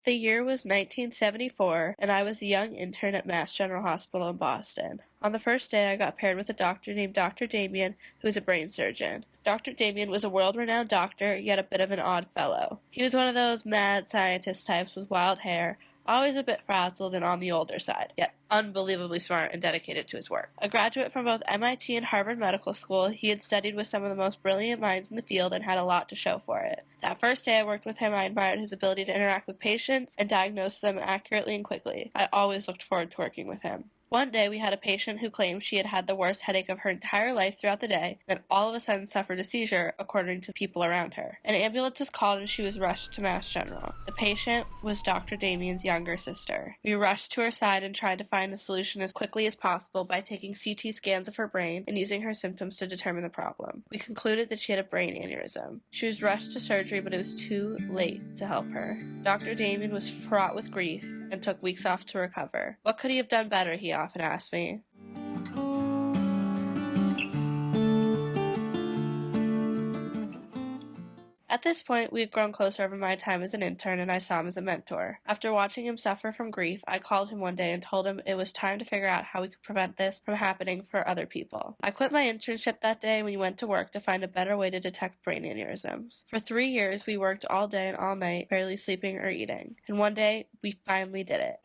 The year was 1974, and I was a young intern at Mass General Hospital in Boston. On the first day, I got paired with a doctor named Dr. Damien, who was a brain surgeon. Dr. Damien was a world-renowned doctor, yet a bit of an odd fellow. He was one of those mad scientist types with wild hair, always a bit frazzled and on the older side, yet unbelievably smart and dedicated to his work. A graduate from both MIT and Harvard Medical School, he had studied with some of the most brilliant minds in the field and had a lot to show for it. That first day I worked with him, I admired his ability to interact with patients and diagnose them accurately and quickly. I always looked forward to working with him. One day we had a patient who claimed she had had the worst headache of her entire life throughout the day, then all of a sudden suffered a seizure, according to people around her. An ambulance was called and she was rushed to Mass General. The patient was Dr. Damien's younger sister. We rushed to her side and tried to find a solution as quickly as possible by taking CT scans of her brain and using her symptoms to determine the problem. We concluded that she had a brain aneurysm. She was rushed to surgery, but it was too late to help her. Dr. Damien was fraught with grief and took weeks off to recover. What could he have done better, he often asked me. At this point, we had grown closer over my time as an intern, and I saw him as a mentor. After watching him suffer from grief, I called him one day and told him it was time to figure out how we could prevent this from happening for other people. I quit my internship that day and we went to work to find a better way to detect brain aneurysms. For 3 years, we worked all day and all night, barely sleeping or eating. And one day, we finally did it.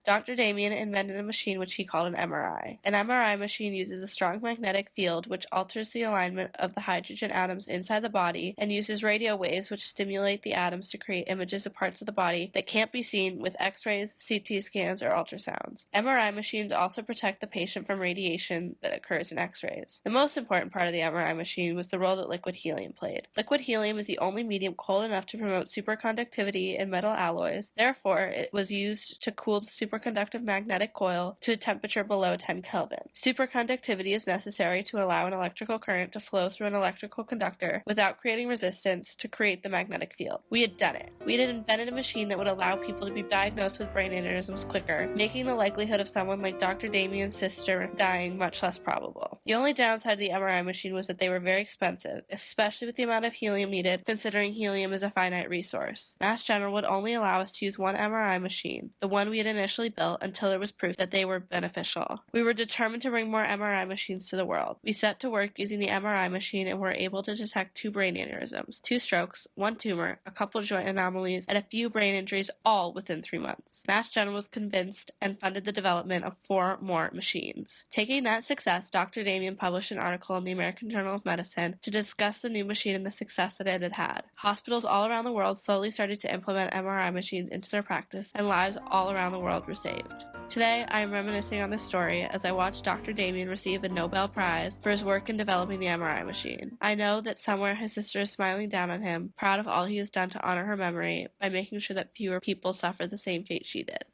Dr. Damien invented a machine which he called an MRI. An MRI machine uses a strong magnetic field which alters the alignment of the hydrogen atoms inside the body and uses radio waves which stimulate the atoms to create images of parts of the body that can't be seen with X-rays, CT scans, or ultrasounds. MRI machines also protect the patient from radiation that occurs in X-rays. The most important part of the MRI machine was the role that liquid helium played. Liquid helium is the only medium cold enough to promote superconductivity in metal alloys. Therefore, it was used to cool the superconductive magnetic coil to a temperature below 10 Kelvin. Superconductivity is necessary to allow an electrical current to flow through an electrical conductor without creating resistance to create the magnetic field. We had done it. We had invented a machine that would allow people to be diagnosed with brain aneurysms quicker, making the likelihood of someone like Dr. Damien's sister dying much less probable. The only downside of the MRI machine was that they were very expensive, especially with the amount of helium needed, considering helium is a finite resource. Mass General would only allow us to use one MRI machine, the one we had initially built, until there was proof that they were beneficial. We were determined to bring more MRI machines to the world. We set to work using the MRI machine and were able to detect 2 brain aneurysms, 2 strokes, 1 tumor, a couple joint anomalies, and a few brain injuries, all within 3 months. Mass General was convinced and funded the development of 4 more machines. Taking that success, Dr. Damien published an article in the American Journal of Medicine to discuss the new machine and the success that it had had. Hospitals all around the world slowly started to implement MRI machines into their practice, and lives all around the world were saved. Today, I am reminiscing on this story as I watch Dr. Damien receive a Nobel Prize for his work in developing the MRI machine. I know that somewhere his sister is smiling down on him, proud of all he has done to honor her memory by making sure that fewer people suffer the same fate she did.